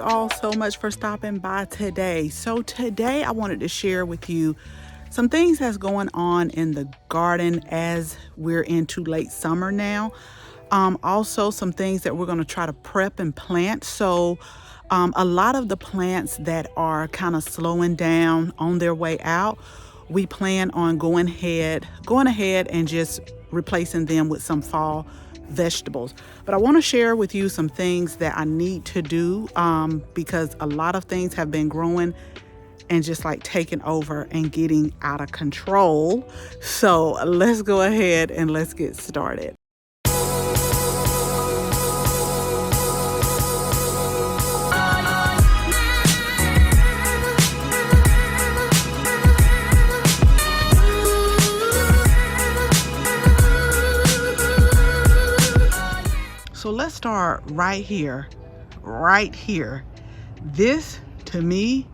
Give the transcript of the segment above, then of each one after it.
all so much for stopping by today. So today I wanted to share with you some things that's going on in the garden as we're into late summer now. Also some things that we're going to try to prep and plant. So a lot of the plants that are kind of slowing down on their way out, we plan on going ahead and just replacing them with some fall vegetables. But I want to share with you some things that I need to do because a lot of things have been growing and just like taking over and getting out of control. So let's go ahead and let's get started. So let's start right here. This to me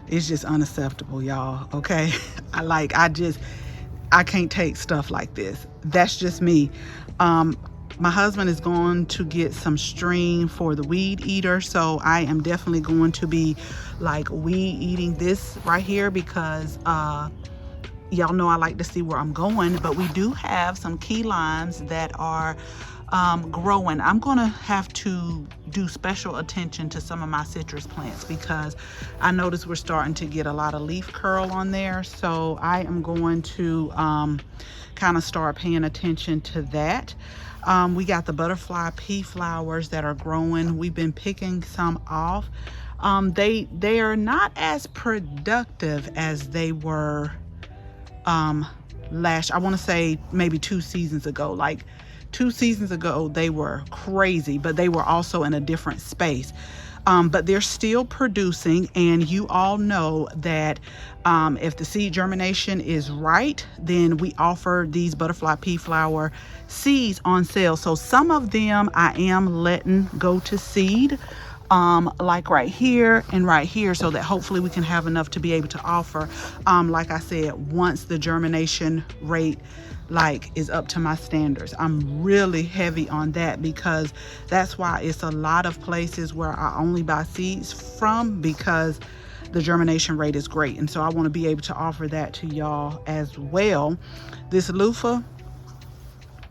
is just unacceptable, y'all. Okay. I can't take stuff like this. That's just me. My husband is going to get some string for the weed eater. So I am definitely going to be like weed eating this right here because, y'all know I like to see where I'm going, but we do have some key limes that are growing. I'm going to have to do special attention to some of my citrus plants because I notice we're starting to get a lot of leaf curl on there. So I am going to kind of start paying attention to that. We got the butterfly pea flowers that are growing. We've been picking some off. They are not as productive as they were I want to say maybe 2 seasons ago. Like 2 seasons ago, they were crazy, but they were also in a different space. But they're still producing, and you all know that if the seed germination is right, then we offer these butterfly pea flower seeds on sale. So some of them I am letting go to seed, like right here and right here, so that hopefully we can have enough to be able to offer, like I said, once the germination rate is up to my standards. I'm really heavy on that because that's why it's a lot of places where I only buy seeds from, because the germination rate is great. And so I want to be able to offer that to y'all as well. This loofah,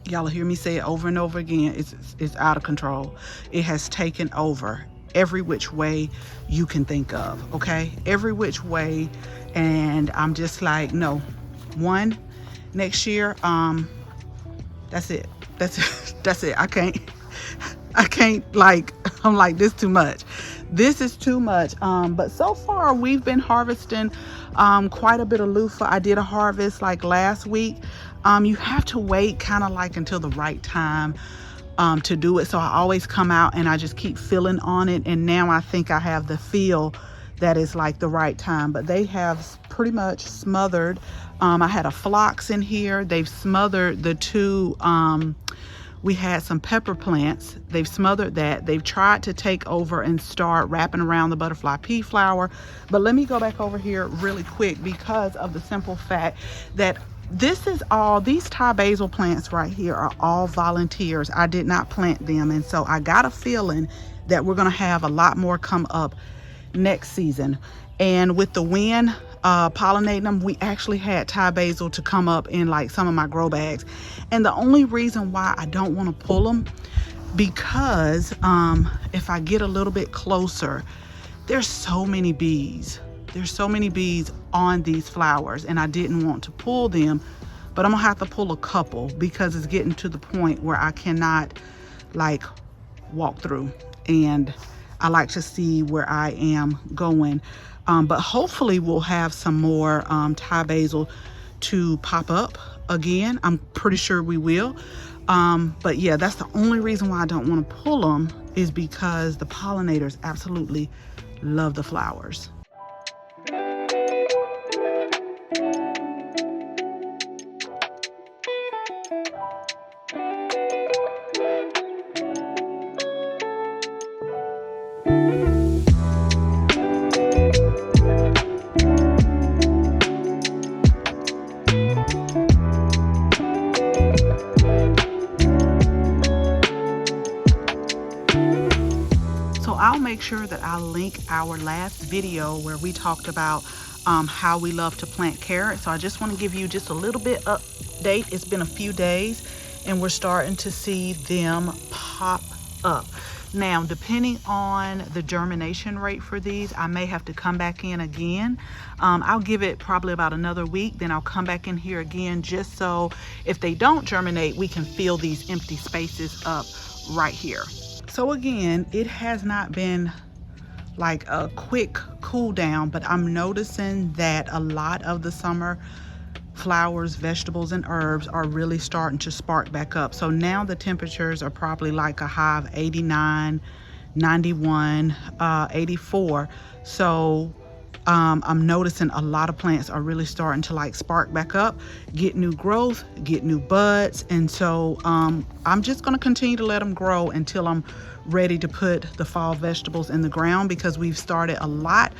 y'all will hear me say it over and over again, it's out of control. It has taken over every which way you can think of, okay? Every which way. And I'm just like, no. Next year, that's it. I can't I'm like, this too much. This is too much. But so far we've been harvesting quite a bit of loofah. I did a harvest like last week. You have to wait kind of like until the right time to do it. So I always come out and I just keep feeling on it. And now I think I have the feel that is like the right time. But they have pretty much smothered. I had a phlox in here. They've smothered the two. We had some pepper plants. They've smothered that. They've tried to take over and start wrapping around the butterfly pea flower. But let me go back over here really quick because of the simple fact that these Thai basil plants right here are all volunteers. I did not plant them. And so I got a feeling that we're going to have a lot more come up next season. And with the wind pollinating them, we actually had Thai basil to come up in like some of my grow bags. And the only reason why I don't want to pull them, because if I get a little bit closer, there's so many bees. There's so many bees on these flowers, and I didn't want to pull them, but I'm gonna have to pull a couple because it's getting to the point where I cannot like walk through, and I like to see where I am going. But hopefully we'll have some more Thai basil to pop up again. I'm pretty sure we will. But yeah, that's the only reason why I don't want to pull them, is because the pollinators absolutely love the flowers. sure that I link our last video where we talked about how we love to plant carrots. So I just want to give you just a little bit update. It's been a few days and we're starting to see them pop up. Now, depending on the germination rate for these, I may have to come back in again. I'll give it probably about another week, then I'll come back in here again, just so if they don't germinate, we can fill these empty spaces up right here. So again, it has not been like a quick cool down, but I'm noticing that a lot of the summer flowers, vegetables, and herbs are really starting to spark back up. So now the temperatures are probably like a high of 89, 91, 84. So I'm noticing a lot of plants are really starting to like spark back up, get new growth, get new buds. And so I'm just going to continue to let them grow until I'm ready to put the fall vegetables in the ground, because we've started a lot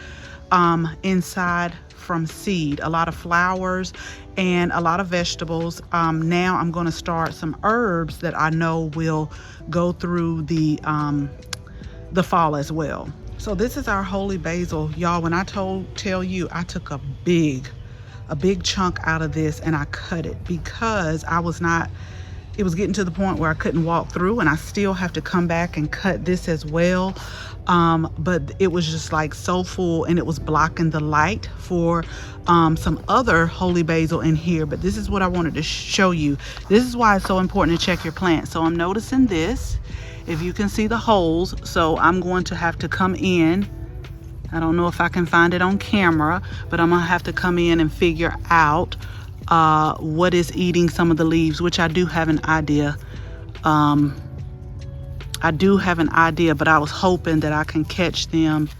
inside from seed, a lot of flowers and a lot of vegetables. Now I'm going to start some herbs that I know will go through the fall as well. So this is our holy basil, y'all. When I tell you, I took a big chunk out of this and I cut it because it was getting to the point where I couldn't walk through, and I still have to come back and cut this as well. But it was just like so full and it was blocking the light for some other holy basil in here. But this is what I wanted to show you. This is why it's so important to check your plants. So I'm noticing this, if you can see the holes. So I'm going to have to come in. I don't know if I can find it on camera, but I'm gonna have to come in and figure out what is eating some of the leaves, which I do have an idea. But I was hoping that I can catch them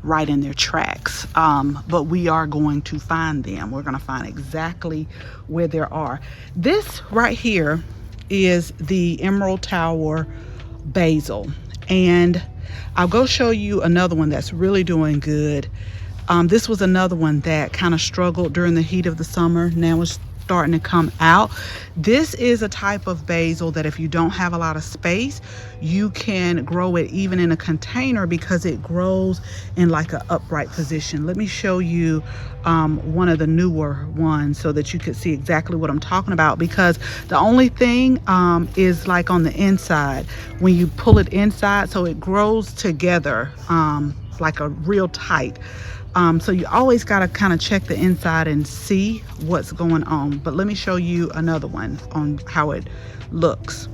right in their tracks. But we are going to find them. We're going to find exactly where they are. This right here is the Emerald Tower basil. And I'll go show you another one that's really doing good. This was another one that kind of struggled during the heat of the summer. Now it's starting to come out. This is a type of basil that if you don't have a lot of space, you can grow it even in a container because it grows in like an upright position. Let me show you one of the newer ones so that you could see exactly what I'm talking about, because the only thing is like on the inside when you pull it inside, so it grows together like a real tight. So you always got to kind of check the inside and see what's going on. But let me show you another one on how it looks.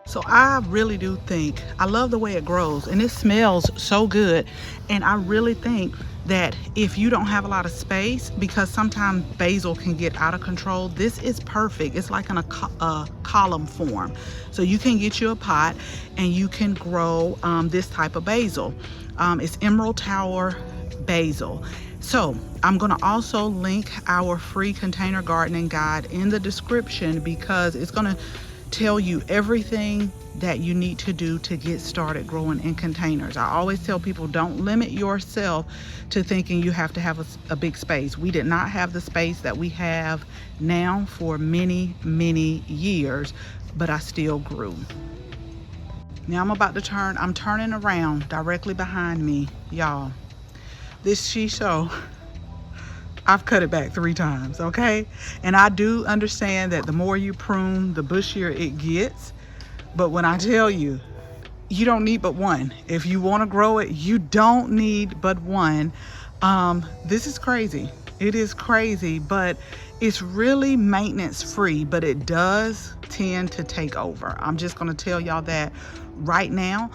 So I really do think, I love the way it grows and it smells so good. And I really think that if you don't have a lot of space, because sometimes basil can get out of control, this is perfect. It's like in a column form. So you can get you a pot and you can grow this type of basil. It's Emerald Tower basil. So I'm going to also link our free container gardening guide in the description, because it's going to tell you everything that you need to do to get started growing in containers. I always tell people, don't limit yourself to thinking you have to have a big space. We did not have the space that we have now for many years, but I still grew. Now I'm turning around directly behind me, y'all. This shisho, I've cut it back 3 times, okay? And I do understand that the more you prune, the bushier it gets. But when I tell you, you don't need but one. If you want to grow it, you don't need but one. This is crazy. It is crazy, but it's really maintenance free, but it does tend to take over. I'm just going to tell y'all that right now.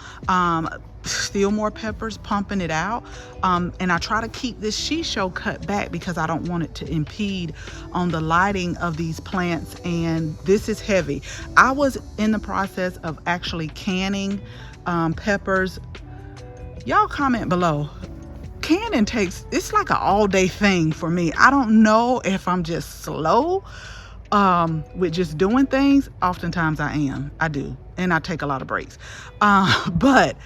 Still more peppers, pumping it out. And I try to keep this shisho cut back because I don't want it to impede on the lighting of these plants. And this is heavy. I was in the process of actually canning peppers. Y'all comment below. Canning it's like an all-day thing for me. I don't know if I'm just slow with just doing things. Oftentimes I do, and I take a lot of breaks. But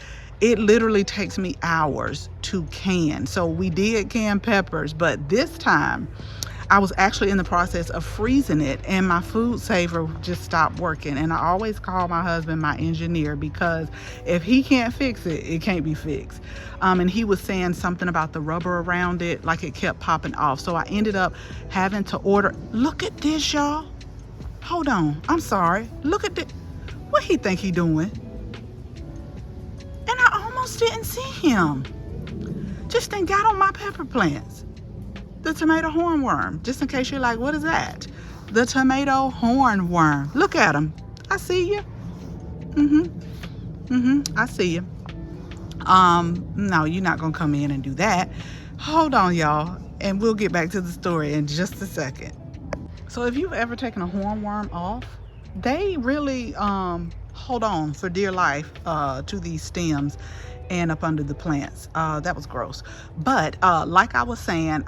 it literally takes me hours to can. So we did can peppers, but this time I was actually in the process of freezing it, and my food saver just stopped working. And I always call my husband my engineer, because if he can't fix it, it can't be fixed. And he was saying something about the rubber around it, like it kept popping off. So I ended up having to order. Look at this, y'all. Hold on, I'm sorry. Look at this. What he think he doing? And I almost didn't see him. Just then got on my pepper plants. The tomato hornworm. Just in case you're like, what is that? The tomato hornworm. Look at him. I see you. I see you. No, you're not gonna come in and do that. Hold on, y'all, and we'll get back to the story in just a second. So if you've ever taken a hornworm off, they really hold on for dear life to these stems and up under the plants. That was gross. But like I was saying,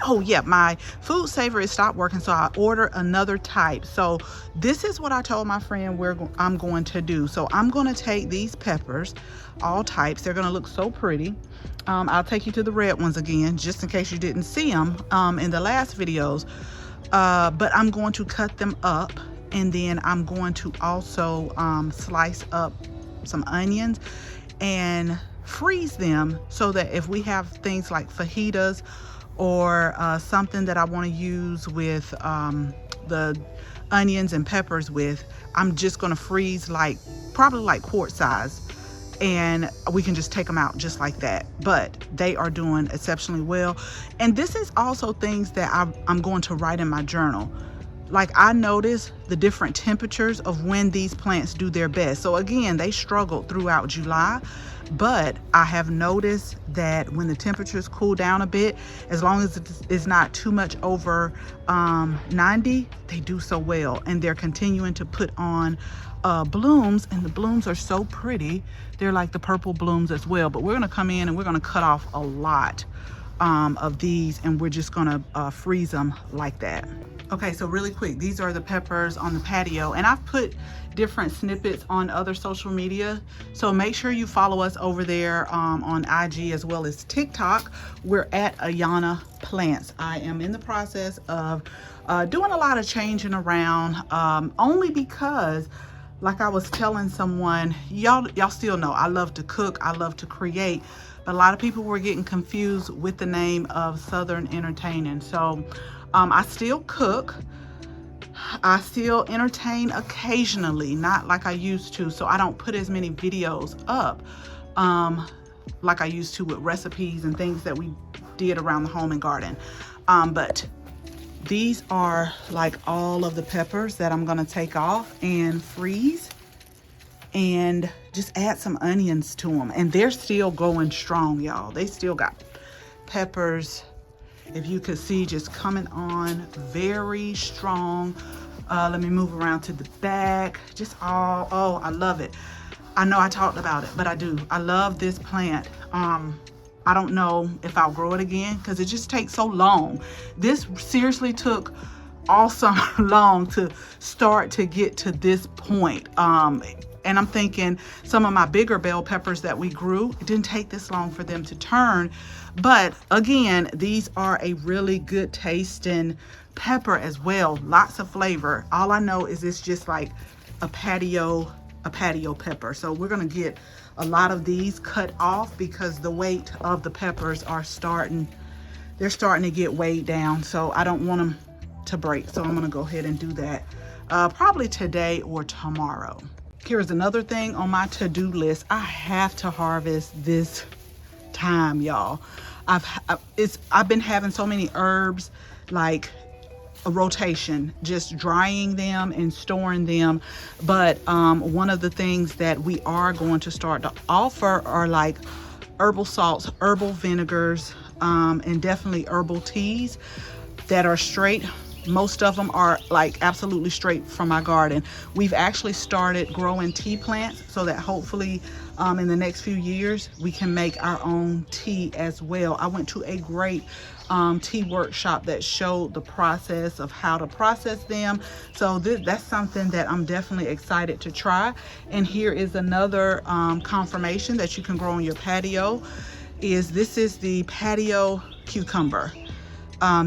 oh yeah, my food saver is stopped working, so I ordered another type. So this is what I told my friend I'm going to do. So I'm going to take these peppers, all types. They're going to look so pretty. I'll take you to the red ones again, just in case you didn't see them in the last videos. But I'm going to cut them up, and then I'm going to also slice up some onions and freeze them, so that if we have things like fajitas or something that I want to use with the onions and peppers with, I'm just going to freeze probably like quart size, and we can just take them out just like that. But they are doing exceptionally well. And this is also things that I'm going to write in my journal. Like, I notice the different temperatures of when these plants do their best. So again, they struggled throughout July, but I have noticed that when the temperatures cool down a bit, as long as it's not too much over 90, they do so well. And they're continuing to put on blooms, and the blooms are so pretty. They're like the purple blooms as well. But we're gonna come in and we're gonna cut off a lot of these, and we're just gonna freeze them like that. Okay, so really quick, these are the peppers on the patio, and I've put different snippets on other social media, so make sure you follow us over there on IG as well as TikTok. We're at Ayana Plants. I am in the process of doing a lot of changing around, only because, like I was telling someone, y'all still know I love to cook, I love to create, but a lot of people were getting confused with the name of Southern Entertaining. So I still cook, I still entertain occasionally, not like I used to. So I don't put as many videos up like I used to with recipes and things that we did around the home and garden. But these are like all of the peppers that I'm gonna take off and freeze, and just add some onions to them. And they're still going strong, y'all. They still got peppers, if you could see, just coming on very strong. Let me move around to the back. Just all, oh, I love it. I know I talked about it, but I do. I love this plant. I don't know if I'll grow it again, because it just takes so long. This seriously took all summer long to start to get to this point. And I'm thinking some of my bigger bell peppers that we grew, it didn't take this long for them to turn. But again, these are a really good tasting pepper as well. Lots of flavor. All I know is it's just like a patio pepper. So we're gonna get a lot of these cut off, because the weight of the peppers are starting to get weighed down. So I don't want them to break. So I'm gonna go ahead and do that probably today or tomorrow. Here's another thing on my to-do list. I have to harvest this thyme, y'all. I've been having so many herbs, like a rotation, just drying them and storing them. But one of the things that we are going to start to offer are like herbal salts, herbal vinegars, and definitely herbal teas that are straight. Most of them are like absolutely straight from my garden. We've actually started growing tea plants, so that hopefully in the next few years we can make our own tea as well. I went to a great tea workshop that showed the process of how to process them. So that's something that I'm definitely excited to try. And here is another confirmation that you can grow on your patio. This is the patio cucumber.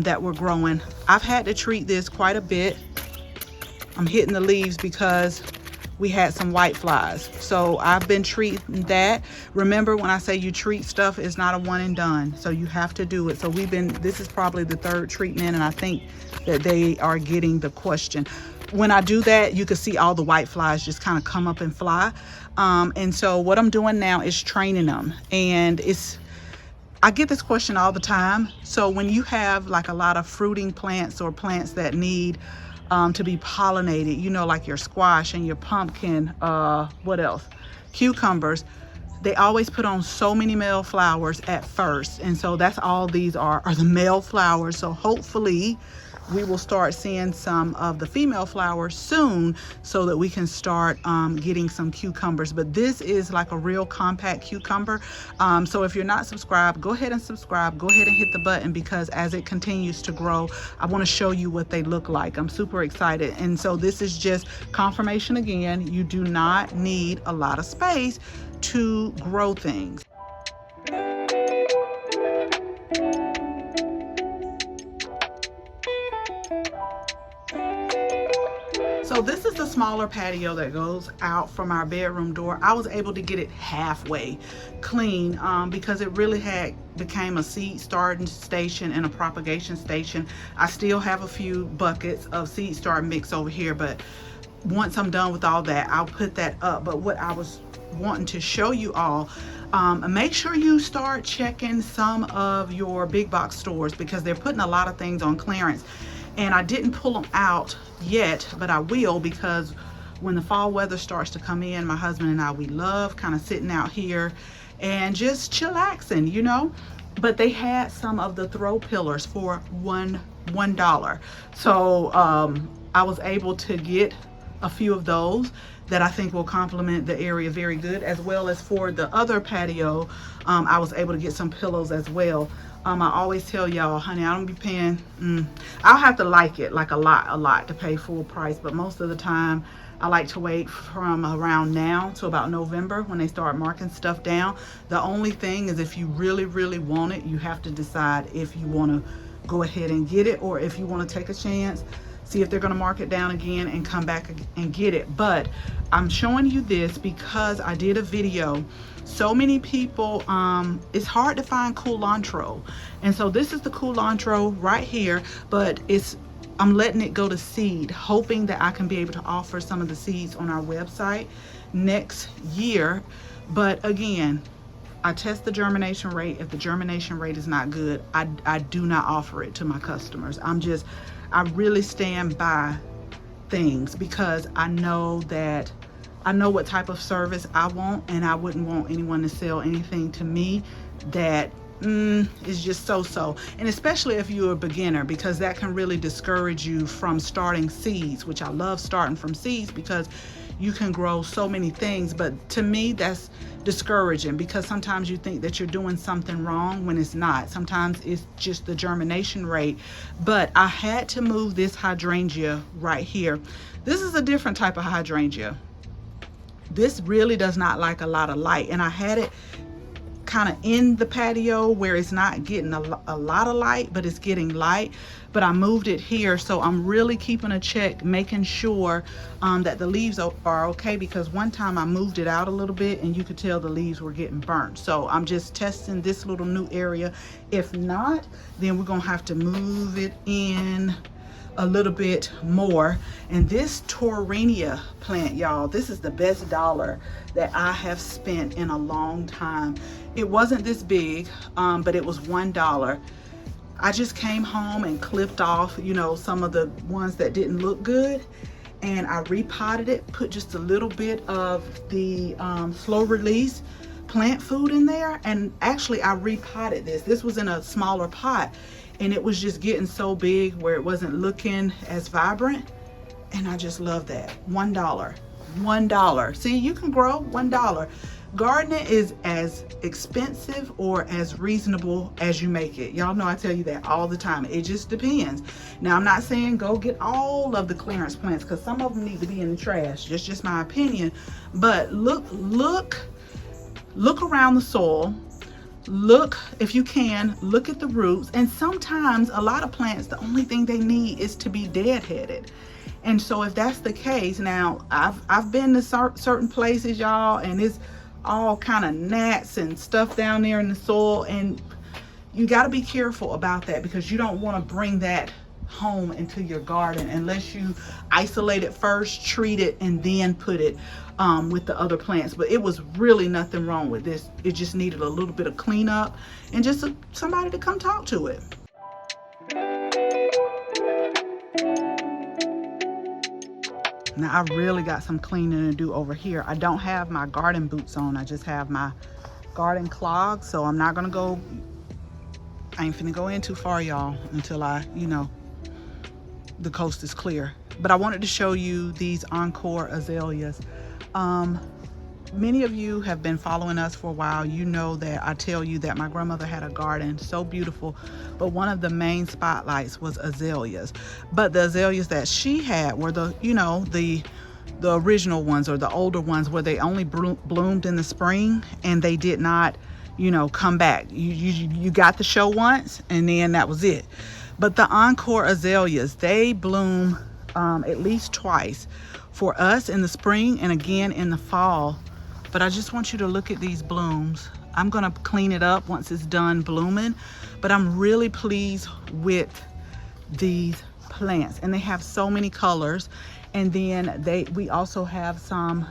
that were growing. I've had to treat this quite a bit. I'm hitting the leaves because we had some white flies. So I've been treating that. Remember, when I say you treat stuff, it's not a one and done. So you have to do it. So this is probably the third treatment, and I think that they are getting the question. When I do that, you can see all the white flies just kind of come up and fly. And so what I'm doing now is training them. And I get this question all the time. So when you have like a lot of fruiting plants or plants that need to be pollinated, you know, like your squash and your pumpkin, what else? Cucumbers. They always put on so many male flowers at first. And so that's all these are the male flowers. So hopefully we will start seeing some of the female flowers soon so that we can start getting some cucumbers. But this is like a real compact cucumber. So if you're not subscribed, go ahead and subscribe. Go ahead and hit the button, because as it continues to grow, I want to show you what they look like. I'm super excited. And so this is just confirmation again. You do not need a lot of space to grow things. So this is the smaller patio that goes out from our bedroom door. I was able to get it halfway clean because it really had became a seed starting station and a propagation station. I still have a few buckets of seed start mix over here, but once I'm done with all that, I'll put that up. But what I was wanting to show you all, make sure you start checking some of your big box stores, because they're putting a lot of things on clearance. And I didn't pull them out yet, but I will, because when the fall weather starts to come in, my husband and I, we love kind of sitting out here and just chillaxing, you know. But they had some of the throw pillars for $1. So I was able to get a few of those that I think will complement the area very good, as well as for the other patio. I was able to get some pillows as well. I always tell y'all, honey, I don't be paying, I'll have to like it like a lot to pay full price, but most of the time I like to wait from around now to about November when they start marking stuff down. The only thing is, if you really want it, you have to decide if you want to go ahead and get it, or if you want to take a chance, see if they're going to mark it down again and come back and get it. But I'm showing you this because I did a video. So many people, it's hard to find culantro, and so this is the culantro right here, but I'm letting it go to seed, hoping that I can be able to offer some of the seeds on our website next year. But again, I test the germination rate. If the germination rate is not good, I do not offer it to my customers. I really stand by things, because I know what type of service I want, and I wouldn't want anyone to sell anything to me that is just so. And especially if you're a beginner, because that can really discourage you from starting seeds, which I love starting from seeds because you can grow so many things. But to me, that's discouraging, because sometimes you think that you're doing something wrong when it's not. Sometimes it's just the germination rate. But I had to move this hydrangea right here. This is a different type of hydrangea. This really does not like a lot of light, and I had it kind of in the patio where it's not getting a lot of light, but it's getting light. But I moved it here, so I'm really keeping a check, making sure that the leaves are okay, because one time I moved it out a little bit and you could tell the leaves were getting burnt. So I'm just testing this little new area. If not, then we're gonna have to move it in a little bit more. And this Torrenia plant, y'all, this is the best dollar that I have spent in a long time. It wasn't this big, but it was $1. I just came home and clipped off, you know, some of the ones that didn't look good, and I repotted it, put just a little bit of the slow release plant food in there. And actually I repotted this was in a smaller pot, and it was just getting so big where it wasn't looking as vibrant. And I just love that. $1. See, you can grow $1. Gardening is as expensive or as reasonable as you make it. Y'all know I tell you that all the time. It just depends. Now, I'm not saying go get all of the clearance plants, because some of them need to be in the trash. That's just my opinion. But look around the soil. look, if you can, look at the roots. And sometimes a lot of plants, the only thing they need is to be deadheaded. And so if that's the case, now I've been to certain places, y'all, and it's all kind of gnats and stuff down there in the soil, and you got to be careful about that, because you don't want to bring that home into your garden unless you isolate it first, treat it, and then put it with the other plants. But it was really nothing wrong with this. It just needed a little bit of cleanup and just somebody to come talk to it. Now I really got some cleaning to do over here. I don't have my garden boots on. I just have my garden clogs. So I'm not gonna go, I ain't finna go in too far, y'all, until the coast is clear. But I wanted to show you these Encore azaleas. Many of you have been following us for a while. You know that I tell you that my grandmother had a garden so beautiful, but one of the main spotlights was azaleas. But the azaleas that she had were the original ones, or the older ones, where they only bloomed in the spring and they did not, come back. You got the show once and then that was it. But the Encore azaleas, they bloom at least twice, for us in the spring and again in the fall. But I just want you to look at these blooms. I'm gonna clean it up once it's done blooming, but I'm really pleased with these plants, and they have so many colors. And then we also have some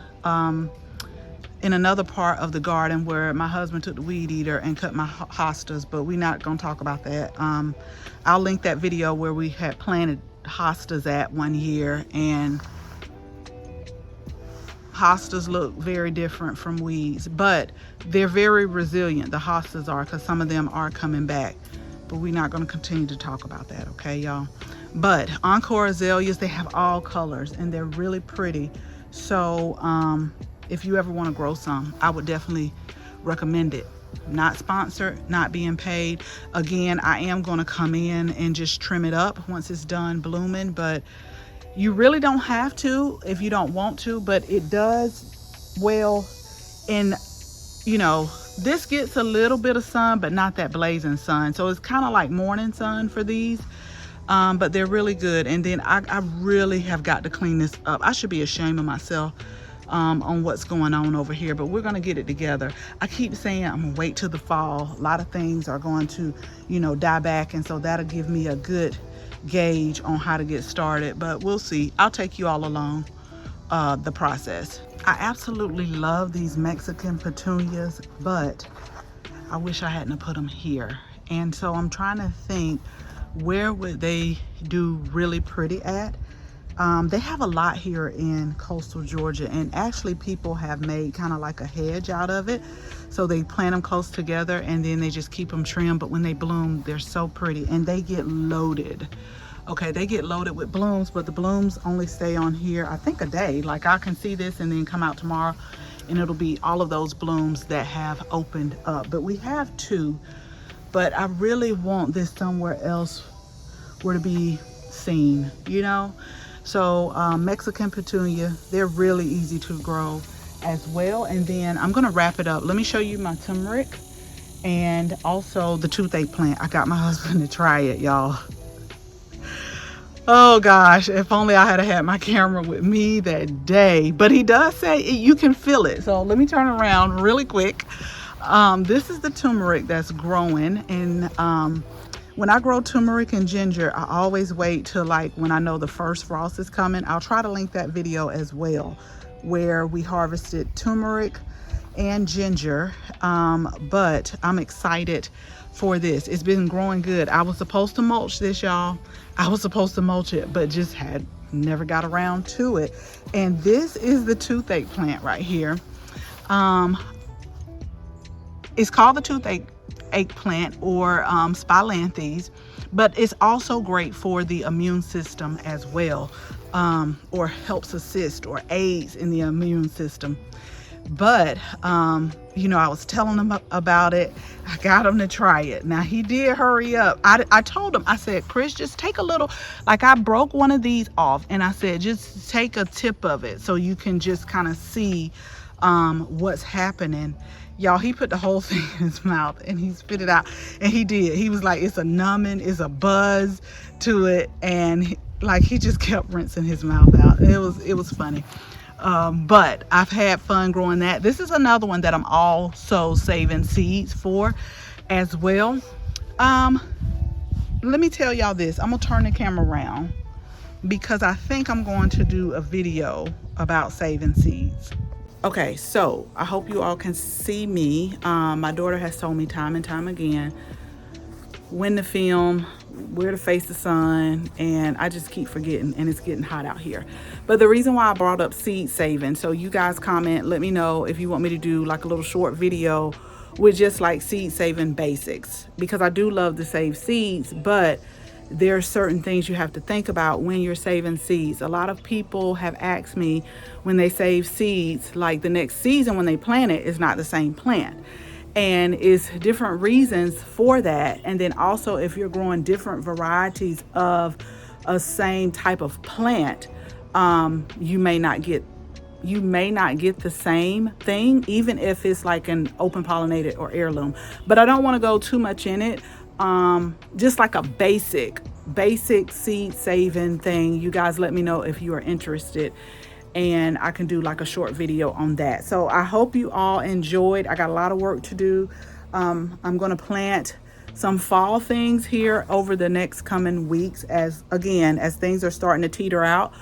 in another part of the garden where my husband took the weed eater and cut my hostas, but we're not gonna talk about that. I'll link that video where we had planted hostas at one year, and hostas look very different from weeds, but they're very resilient. The hostas are, because some of them are coming back, but we're not going to continue to talk about that, okay, y'all? But Encore azaleas, they have all colors and they're really pretty. So if you ever want to grow some, I would definitely recommend it. Not sponsored, not being paid. Again, I am going to come in and just trim it up once it's done blooming, but you really don't have to if you don't want to. But it does well in, this gets a little bit of sun, but not that blazing sun. So it's kind of like morning sun for these. But they're really good. And then I really have got to clean this up. I should be ashamed of myself on what's going on over here, but we're gonna get it together. I keep saying I'm gonna wait till the fall. A lot of things are going to, die back, and so that'll give me a good gauge on how to get started, but we'll see. I'll take you all along the process. I absolutely love these Mexican petunias, but I wish I hadn't put them here. And so I'm trying to think, where would they do really pretty at? They have a lot here in coastal Georgia, and actually people have made kind of like a hedge out of it. So they plant them close together and then they just keep them trimmed. But when they bloom, they're so pretty, and they get loaded. Okay, they get loaded with blooms, but the blooms only stay on here, I think, a day. Like, I can see this and then come out tomorrow and it'll be all of those blooms that have opened up. But we have two, but I really want this somewhere else where to be seen, So Mexican petunia, they're really easy to grow as well. And then I'm gonna wrap it up. Let me show you my turmeric and also the toothache plant. I got my husband to try it, y'all. Oh gosh, if only I had my camera with me that day. But he does say you can feel it. So let me turn around really quick. This is the turmeric that's growing. And when I grow turmeric and ginger, I always wait till like when I know the first frost is coming. I'll try to link that video as well, where we harvested turmeric and ginger. But I'm excited for this. It's been growing good. I was supposed to mulch this, y'all. I was supposed to mulch it, but just had never got around to it. And this is the toothache plant right here. It's called the toothache plant, or spilanthes, but it's also great for the immune system as well, or helps assist or aids in the immune system. But I was telling him about it. I got him to try it. Now he did hurry up. I told him, I said, Chris, just take a little, like I broke one of these off and I said, just take a tip of it so you can just kind of see what's happening. Y'all, he put the whole thing in his mouth and he spit it out, and he did. He was like, it's a numbing, it's a buzz to it, and like he just kept rinsing his mouth out. It was funny. But I've had fun growing that. This is another one that I'm also saving seeds for as well. Let me tell y'all this. I'm gonna turn the camera around because I think I'm going to do a video about saving seeds. Okay, so I hope you all can see me. My daughter has told me time and time again when to film, where to face the sun, and I just keep forgetting, and it's getting hot out here. But the reason why I brought up seed saving, so you guys comment, let me know if you want me to do like a little short video with just like seed saving basics, because I do love to save seeds, but there are certain things you have to think about when you're saving seeds. A lot of people have asked me when they save seeds, like the next season when they plant it is not the same plant. And it's different reasons for that. And then also if you're growing different varieties of a same type of plant, you may not get the same thing, even if it's like an open pollinated or heirloom. But I don't want to go too much in it. Just like a basic seed saving thing. You guys let me know if you are interested, and I can do like a short video on that. So I hope you all enjoyed. I got a lot of work to do. I'm going to plant some fall things here over the next coming weeks as things are starting to teeter out.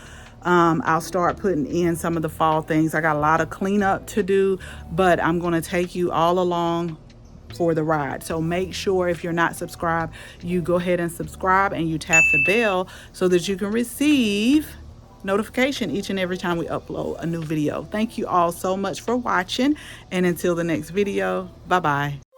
I'll start putting in some of the fall things. I got a lot of cleanup to do, but I'm going to take you all along for the ride. So make sure if you're not subscribed, you go ahead and subscribe and you tap the bell so that you can receive notification each and every time we upload a new video. Thank you all so much for watching, and until the next video, bye bye.